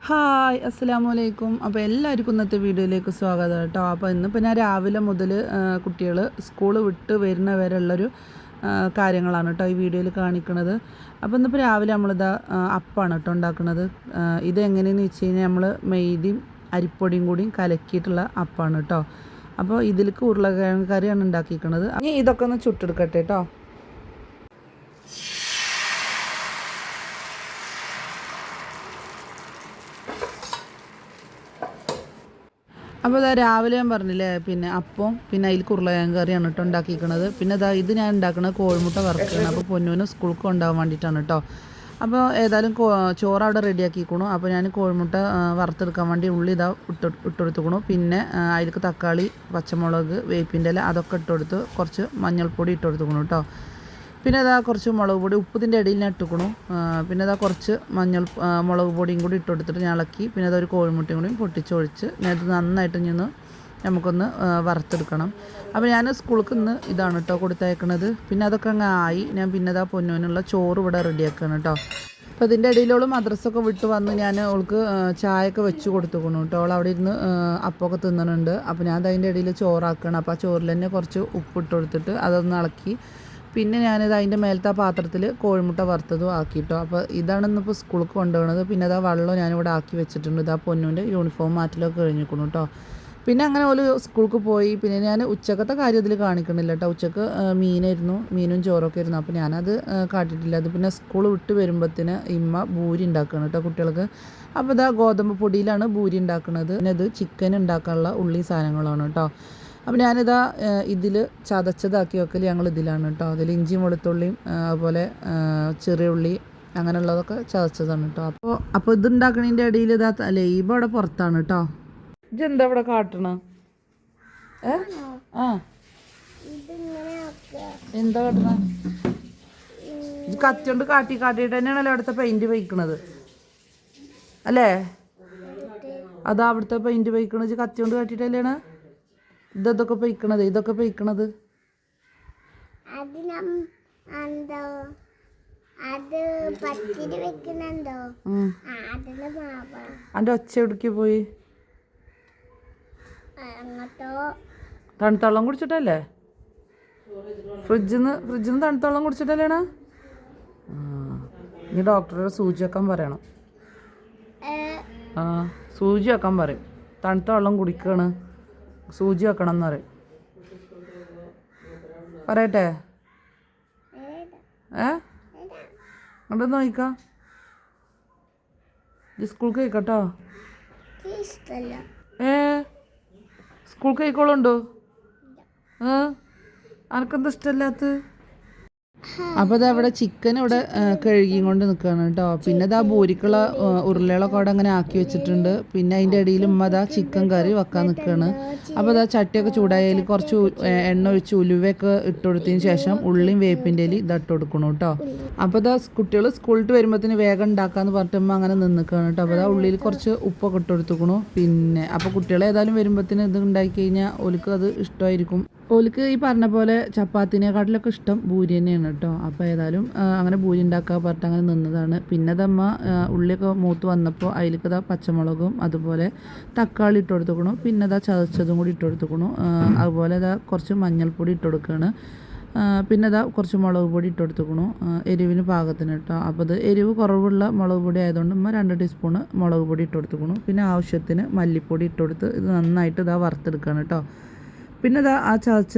Hi അസ്സലാമലൈക്കും. അപ്പോൾ എല്ലാവർക്കും ഇന്നത്തെ വീഡിയോയിലേക്ക് സ്വാഗതം കേട്ടോ. അപ്പോൾ ഇന്നിപ്പോൾ ഞാൻ രാവിലെ മുതൽ കുട്ടികൾ സ്കൂൾ വിട്ട് വരുന്ന വരെയുള്ളൊരു കാര്യങ്ങളാണ് കേട്ടോ ഈ വീഡിയോയിൽ കാണിക്കുന്നത്. അപ്പോൾ ഇന്നിപ്പോൾ രാവിലെ നമ്മളിതാ അപ്പമാണ് കേട്ടോ ഉണ്ടാക്കുന്നത്. ഇതെങ്ങനെയെന്ന് വെച്ച് കഴിഞ്ഞാൽ നമ്മൾ മെയ്തിയും അരിപ്പൊടിയും കൂടിയും കലക്കിയിട്ടുള്ള അപ്പമാണ് കേട്ടോ. അപ്പോൾ ഇതിലേക്ക് ഉരുളക്കിഴങ്ങ് കറിയാണ് ഉണ്ടാക്കിയിരിക്കുന്നത്. ഇനി ഇതൊക്കെ ഒന്ന് ചുട്ടെടുക്കട്ടെ കേട്ടോ. അപ്പോൾ ഇതാ രാവിലെ ഞാൻ പറഞ്ഞില്ലേ, പിന്നെ അപ്പം പിന്നെ അതിൽ ഉരുളക്കിഴങ്ങ് കറിയാണ് കേട്ടോ ഉണ്ടാക്കിയിരിക്കുന്നത്. പിന്നെ ഇതാ ഇത് ഞാൻ ഉണ്ടാക്കുന്നത് കോഴിമുട്ട വറുക്കുകയാണ്. അപ്പോൾ പൊന്നൂന് സ്കൂൾക്ക് കൊണ്ടുപോകാൻ വേണ്ടിയിട്ടാണ് കേട്ടോ. അപ്പോൾ ഏതായാലും ചോറ് അവിടെ റെഡിയാക്കിക്കണു. അപ്പോൾ ഞാൻ കോഴിമുട്ട വറുത്തെടുക്കാൻ വേണ്ടി ഉള്ളി ഇതാ ഇട്ടുകൊടുത്തുക്കണു. പിന്നെ അതിലേക്ക് തക്കാളി, പച്ചമുളക്, വേപ്പിൻ്റെ ഇല അതൊക്കെ ഇട്ടുകൊടുത്ത് കുറച്ച് മഞ്ഞൾപ്പൊടി ഇട്ടുകൊടുത്തുക്കണു കേട്ടോ. പിന്നെ അതാ കുറച്ച് മുളക് പൊടി ഉപ്പത്തിൻ്റെ ഇടയിൽ ഞാൻ ഇട്ടുക്കണു. പിന്നെ അതാ കുറച്ച് മുളക് പൊടിയും കൂടി ഇട്ടുകൊടുത്തിട്ട് ഞാൻ ഇളക്കി. പിന്നെ അതൊരു കോഴിമുട്ടയും കൂടി പൊട്ടിച്ചൊഴിച്ച് ഞാൻ ഇത് നന്നായിട്ട് നിന്ന് നമുക്കൊന്ന് വറുത്തെടുക്കണം. അപ്പോൾ ഞാൻ സ്കൂൾക്ക് ഇന്ന് ഇതാണ് കേട്ടോ കൊടുത്തയക്കണത്. പിന്നെ അതൊക്കെ അങ്ങ് ആയി. ഞാൻ പിന്നെ അതാ പൊന്നൂനുള്ള ചോറ് ഇവിടെ റെഡിയാക്കണം കേട്ടോ. അപ്പോൾ ഇതിൻ്റെ ഇടയിലോള് മദ്രസൊക്കെ വിട്ട് വന്ന് ഞാൻ അവൾക്ക് ചായയൊക്കെ വെച്ച് കൊടുത്തുക്കണം കേട്ടോ. അവൾ അവിടെ ഇരുന്ന് അപ്പമൊക്കെ തിന്നണുണ്ട്. അപ്പോൾ ഞാൻ അതിൻ്റെ ഇടയിൽ ചോറാക്കണം. അപ്പോൾ ആ ചോറിൽ തന്നെ കുറച്ച് ഉപ്പിട്ട് കൊടുത്തിട്ട് അതൊന്ന് ഇളക്കി. പിന്നെ ഞാനിത് അതിൻ്റെ മേലത്തെ പാത്രത്തിൽ കോഴിമുട്ട വറുത്തതും ആക്കിയിട്ടോ. അപ്പോൾ ഇതാണ് ഇന്നിപ്പോൾ സ്കൂൾക്ക് കൊണ്ടുപോകുന്നത്. പിന്നെ അതാ വെള്ളം ഞാനിവിടെ ആക്കി വെച്ചിട്ടുണ്ട്. ഇതാ പൊന്നൂൻ്റെ യൂണിഫോം മാറ്റലൊക്കെ കഴിഞ്ഞിരിക്കുന്നു കേട്ടോ. പിന്നെ അങ്ങനെ ഒരു സ്കൂൾക്ക് പോയി. പിന്നെ ഞാൻ ഉച്ചക്കത്തെ കാര്യം ഇതിൽ കാണിക്കണില്ല കേട്ടോ. ഉച്ചക്ക് മീനും ചോറൊക്കെ ആയിരുന്നു. അപ്പോൾ ഞാനത് കാട്ടിയിട്ടില്ല. അത് പിന്നെ സ്കൂൾ വിട്ട് വരുമ്പോഴത്തേന് ഇമ്മ ഭൂരി ഉണ്ടാക്കണം കേട്ടോ കുട്ടികൾക്ക്. അപ്പോൾ ഇതാ ഗോതമ്പ് പൊടിയിലാണ് ഭൂരി ഉണ്ടാക്കുന്നത്. പിന്നെ ഇത് ചിക്കൻ ഉണ്ടാക്കാനുള്ള ഉള്ളി സാധനങ്ങളാണ് കേട്ടോ. അപ്പോൾ ഞാനിതാ ഇതിൽ ചതച്ചതാക്കി വെക്കൽ ഞങ്ങൾ ഇതിലാണ് കേട്ടോ. അതിൽ ഇഞ്ചിയും വെളുത്തുള്ളിയും അതുപോലെ ചെറിയ ഉള്ളി അങ്ങനെയുള്ളതൊക്കെ ചതച്ചതാണ് കേട്ടോ. അപ്പോൾ ഇതുണ്ടാക്കണതിൻ്റെ ഇടയിൽ ഇതാ ലൈബ് അവിടെ പുറത്താണ് കേട്ടോ. ഇതെന്താ ഇവിടെ കാട്ടണ? എന്താ കാട്ടണ? ഇത് കത്തിയോണ്ട് കാട്ടിയിട്ട് തന്നെയാണല്ലോ അവിടുത്തെ പെയിൻറ്റ് വയ്ക്കണത് അല്ലേ? അതാ അവിടുത്തെ പെയിൻറ്റ് വയ്ക്കണത് കത്തിയോണ്ട് കാട്ടിയിട്ടല്ലേണ് ഇതൊക്കെ പൊയ്ക്കണത്. അതിൻ്റെ ഒച്ച എവിടേക്ക് പോയി? തണുത്ത വെള്ളം കുടിച്ചിട്ടല്ലേ? ഫ്രിഡ്ജിന്ന് തണുത്ത വെള്ളം കുടിച്ചിട്ടല്ലേണ്? ഇനി ഡോക്ടറോട് സൂചി വെക്കാൻ പറയണം. സൂചി വെക്കാൻ പറയും. തണുത്ത വെള്ളം കുടിക്കുകയാണ്, സൂചി വെക്കണം എന്ന് പറയും. പറയട്ടെ? അങ്ങോട്ട് നോക്കാം. സ്കൂൾക്ക് കഴിക്കട്ടോ. സ്കൂൾക്ക് കഴിക്കോളുണ്ടോ? ആർക്കെന്താ ഇഷ്ടമല്ലാത്ത? അപ്പോൾ അത് അവിടെ ചിക്കൻ ഇവിടെ കഴുകിയും കൊണ്ട് നിൽക്കുകയാണ് കേട്ടോ. പിന്നെ ഇതാ ബൂരിക്കുള്ള ഉരുളകളൊക്കെ അവിടെ അങ്ങനെ ആക്കി വെച്ചിട്ടുണ്ട്. പിന്നെ അതിൻ്റെ ഇടയിൽ ഉമ്മ അതാ ചിക്കൻ കറി വെക്കാൻ നിൽക്കുകയാണ്. അപ്പോൾ അതാ ചട്ടിയൊക്കെ ചൂടായതിൽ കുറച്ച് എണ്ണ ഒഴിച്ച് ഉലുവയൊക്കെ ഇട്ട് കൊടുത്തതിന് ശേഷം ഉള്ളിയും വേപ്പിൻ്റെ ഇല ഇട്ട് കൊടുക്കണം കേട്ടോ. അപ്പോൾ ഇതാ കുട്ടികൾ സ്കൂളിൽ വരുമ്പോഴത്തേന് വേഗം ഉണ്ടാക്കാമെന്ന് പറഞ്ഞിട്ട് ഉമ്മ അങ്ങനെ നിൽക്കുകയാണ് കേട്ടോ. അപ്പോൾ അതാ ഉള്ളിൽ കുറച്ച് ഉപ്പൊക്കെ ഇട്ട് കൊടുത്തുക്കണു. പിന്നെ അപ്പോൾ കുട്ടികൾ ഏതായാലും വരുമ്പോഴത്തേന് ഇത് ഉണ്ടാക്കി കഴിഞ്ഞാൽ ഓലിക്ക് അത് ഇഷ്ടമായിരിക്കും. ഓലിക്ക് ഈ പറഞ്ഞ പോലെ ചപ്പാത്തിനെക്കാട്ടിലൊക്കെ ഇഷ്ടം ഭൂരി തന്നെയാണ് കേട്ടോ. അപ്പോൾ ഏതായാലും അങ്ങനെ ഭൂരി ഉണ്ടാക്കാൻ പറഞ്ഞിട്ട് അങ്ങനെ നിന്നതാണ്. പിന്നെ അതമ്മ ഉള്ളിയൊക്കെ മൂത്ത് വന്നപ്പോൾ അതിലേക്ക് ഇതാ പച്ചമുളകും അതുപോലെ തക്കാളി ഇട്ട് കൊടുത്തുക്കണു. പിന്നെ ഇതാ ചതച്ചതും കൂടി ഇട്ട് കൊടുത്തുക്കണു. അതുപോലെ ഇതാ കുറച്ച് മഞ്ഞൾപ്പൊടി ഇട്ട് കൊടുക്കുകയാണ്. പിന്നെ ഇതാ കുറച്ച് മുളക് പൊടി ഇട്ട് കൊടുത്തുക്കണു എരിവിന് പാകത്തിന് കേട്ടോ. അപ്പോൾ ഇത് എരിവ് കുറവുള്ള മുളക് പൊടി ആയതുകൊണ്ട് 2 ടീസ്പൂണ് മുളക് പൊടി ഇട്ട് കൊടുത്തുക്കണു. പിന്നെ ആവശ്യത്തിന് മല്ലിപ്പൊടി ഇട്ട് കൊടുത്ത് ഇത് നന്നായിട്ട് ഇതാ വറുത്തെടുക്കുകയാണ് കേട്ടോ. പിന്നെ ഇതാ ആ ചതച്ച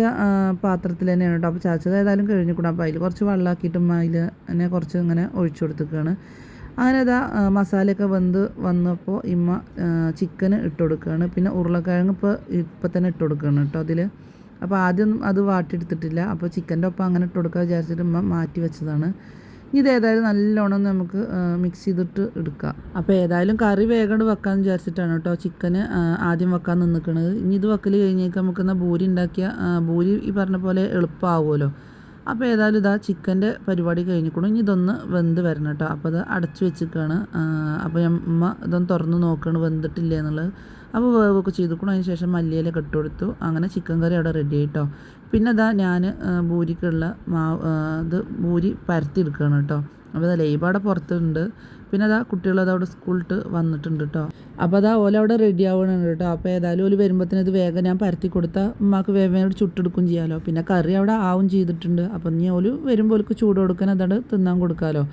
പാത്രത്തിൽ തന്നെയാണ് കേട്ടോ. അപ്പോൾ ചതച്ചത് ഏതായാലും കഴിഞ്ഞിക്കണം. അപ്പോൾ അതിൽ കുറച്ച് വെള്ളമാക്കിയിട്ടും അതിൽ തന്നെ കുറച്ച് ഇങ്ങനെ ഒഴിച്ചു കൊടുത്തിരിക്കുകയാണ്. അങ്ങനെ ഇതാ മസാലയൊക്കെ വന്നപ്പോൾ ഇമ്മ ചിക്കൻ ഇട്ട് കൊടുക്കുകയാണ്. പിന്നെ ഉരുളക്കിഴങ്ങ് ഇപ്പം തന്നെ ഇട്ട് കൊടുക്കുകയാണ് കേട്ടോ അതിൽ. അപ്പോൾ ആദ്യം അത് വാട്ടിയെടുത്തിട്ടില്ല. അപ്പോൾ ചിക്കൻ്റെ ഒപ്പം അങ്ങനെ ഇട്ട് കൊടുക്കുക വിചാരിച്ചിട്ട് ഇമ്മ മാറ്റി വെച്ചതാണ്. ഇത് ഏതായാലും നല്ലോണം നമുക്ക് മിക്സ് ചെയ്തിട്ട് എടുക്കാം. അപ്പോൾ ഏതായാലും കറി വേഗം വെക്കാമെന്ന് വിചാരിച്ചിട്ടാണ് കേട്ടോ ചിക്കന് ആദ്യം വെക്കാൻ നിൽക്കുന്നത്. ഇനി ഇത് വെക്കൽ കഴിഞ്ഞേക്ക് നമുക്കെന്നാൽ ഭൂരി ഉണ്ടാക്കിയ ഭൂരി ഈ പറഞ്ഞ പോലെ എളുപ്പമാകുമല്ലോ. അപ്പോൾ ഏതായാലും ഇതാ ചിക്കൻ്റെ പരിപാടി കഴിഞ്ഞിക്കണം. ഇനി ഇതൊന്ന് വെന്ത് വരണം കേട്ടോ. അപ്പോൾ അത് അടച്ച് വെച്ചിരിക്കുകയാണ്. അപ്പോൾ അമ്മ ഇതൊന്ന് തുറന്ന് നോക്കുകയാണ് വെന്തിട്ടില്ല എന്നുള്ളത്. അപ്പോൾ വേവൊക്കെ ചെയ്തിക്കണം. അതിന് ശേഷം മല്ലിയിലൊക്കെ ഇട്ട് കൊടുത്തു. അങ്ങനെ ചിക്കൻ കറി അവിടെ റെഡി ആയിട്ടോ. പിന്നെ അതാ ഞാൻ ഭൂരിക്കുള്ള ഭൂരി പരത്തി എടുക്കുകയാണ് കേട്ടോ. അപ്പോൾ ലൈബ് അവിടെ പുറത്തുണ്ട്. പിന്നെ അതാ കുട്ടികളത് അവിടെ സ്കൂളിട്ട് വന്നിട്ടുണ്ട് കേട്ടോ. അപ്പോൾ അതാ ഓല അവിടെ റെഡി ആവണുണ്ട് കേട്ടോ. അപ്പോൾ ഏതായാലും ഓല് വരുമ്പോഴത്തേന് ഇത് വേഗം ഞാൻ പരത്തി കൊടുത്താൽ ഉമ്മാക്ക് വേഗം ചുട്ടെടുക്കും ചെയ്യാമല്ലോ. പിന്നെ കറി അവിടെ ആവും ചെയ്തിട്ടുണ്ട്. അപ്പം ഇനി ഓല് വരുമ്പോൾ ഓൽക്ക് ചൂട് കൊടുക്കാൻ അതാണ് തിന്നാൻ കൊടുക്കാമല്ലോ.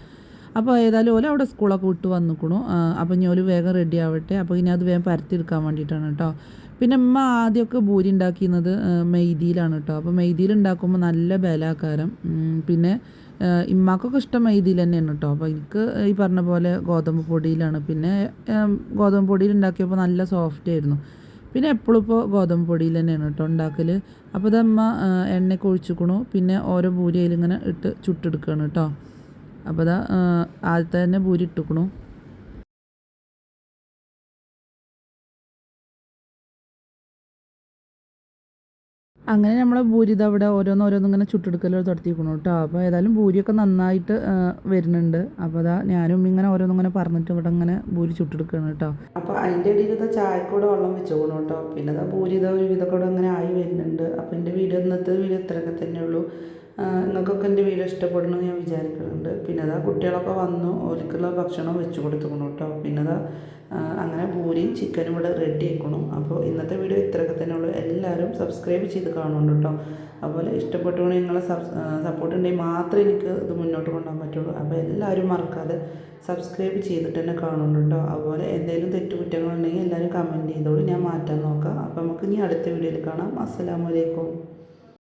അപ്പോൾ ഏതായാലും ഓല അവിടെ സ്കൂളൊക്കെ വിട്ട് വന്നിക്കണു. അപ്പോൾ ഇനി ഓല് വേഗം റെഡി ആവട്ടെ. അപ്പോൾ ഇനി അത് വേഗം പരത്തി എടുക്കാൻ വേണ്ടിയിട്ടാണ് കേട്ടോ. പിന്നെ ഉമ്മ ആദ്യമൊക്കെ ഭൂരി ഉണ്ടാക്കിയിരുന്നത് മെയ്ദിയിലാണ് കേട്ടോ. അപ്പോൾ മെയ്ദിയിൽ ഉണ്ടാക്കുമ്പോൾ നല്ല ബലാകാരം. പിന്നെ ഇമ്മാക്കൊക്കെ ഇഷ്ടം മെയ്ദിയിൽ തന്നെയാണ് കേട്ടോ. അപ്പോൾ എനിക്ക് ഈ പറഞ്ഞ പോലെ ഗോതമ്പ് പൊടിയിലാണ്. പിന്നെ ഗോതമ്പ് പൊടിയിൽ ഉണ്ടാക്കിയപ്പോൾ നല്ല സോഫ്റ്റ് ആയിരുന്നു. പിന്നെ എപ്പോഴും ഇപ്പോൾ ഗോതമ്പ് പൊടിയിൽ തന്നെയാണ് കേട്ടോ ഉണ്ടാക്കൽ. അപ്പോൾ ഇതമ്മ എണ്ണയൊക്കെ ഒഴിച്ചിക്കണു. പിന്നെ ഓരോ ഭൂരി അതിലിങ്ങനെ ഇട്ട് ചുട്ടെടുക്കുകയാണ് കേട്ടോ. അപ്പോൾ ഇതാ ആദ്യത്തെ തന്നെ ഭൂരി ഇട്ടുക്കണു. അങ്ങനെ നമ്മളെ ഭൂരി അവിടെ ഓരോന്നോരോന്നിങ്ങനെ ചുട്ടെടുക്കലോ തുടത്തിക്കണം കേട്ടോ. അപ്പോൾ ഏതായാലും ഭൂരിയൊക്കെ നന്നായിട്ട് വരുന്നുണ്ട്. അപ്പോൾ അതാ ഞാനും ഇങ്ങനെ ഓരോന്നിങ്ങനെ പറഞ്ഞിട്ട് ഇവിടെ ഇങ്ങനെ ഭൂരി ചുട്ടെടുക്കുകയാണ് കേട്ടോ. അപ്പോൾ അതിൻ്റെ ഇടയിൽ ഇതാ ചായക്കൂടെ വെള്ളം വെച്ചോക്കണം കേട്ടോ. പിന്നെ ഇതാ ഭൂരി ഇതാ ഒരു വിധക്കൂടെ ഇങ്ങനെ ആയി വരുന്നുണ്ട്. അപ്പോൾ എൻ്റെ ഇന്നത്തെ വീഡിയോ ഇത്രയൊക്കെ തന്നെയുള്ളൂ. നിങ്ങൾക്കൊക്കെ എൻ്റെ വീഡിയോ ഇഷ്ടപ്പെടണമെന്ന് ഞാൻ വിചാരിക്കുന്നുണ്ട്. പിന്നെ അതാ കുട്ടികളൊക്കെ വന്നു, ഓർക്കുള്ള ഭക്ഷണം വെച്ച് കൊടുത്തുക്കണം കേട്ടോ. പിന്നെ അതാ അങ്ങനെ പൂരിയും ചിക്കനും ഇവിടെ റെഡി ആക്കണം. അപ്പോൾ ഇന്നത്തെ വീഡിയോ ഇത്രയൊക്കെ തന്നെ ഉള്ളൂ. എല്ലാവരും സബ്സ്ക്രൈബ് ചെയ്ത് കാണുന്നുണ്ട് കേട്ടോ. അതുപോലെ ഇഷ്ടപ്പെട്ടുകൊണ്ട് നിങ്ങളെ സപ്പോർട്ട് ഉണ്ടെങ്കിൽ മാത്രമേ എനിക്ക് ഇത് മുന്നോട്ട് കൊണ്ടുപോകാൻ പറ്റുള്ളൂ. അപ്പോൾ എല്ലാവരും മറക്കാതെ സബ്സ്ക്രൈബ് ചെയ്തിട്ട് തന്നെ കാണുന്നുണ്ട് കേട്ടോ. അതുപോലെ എന്തെങ്കിലും തെറ്റുകുറ്റങ്ങളുണ്ടെങ്കിൽ എല്ലാവരും കമൻറ്റ് ചെയ്തോളൂ, ഞാൻ മാറ്റാൻ നോക്കാം. അപ്പോൾ നമുക്ക് ഇനി അടുത്ത വീഡിയോയിൽ കാണാം. അസ്സലാമു അലൈക്കും.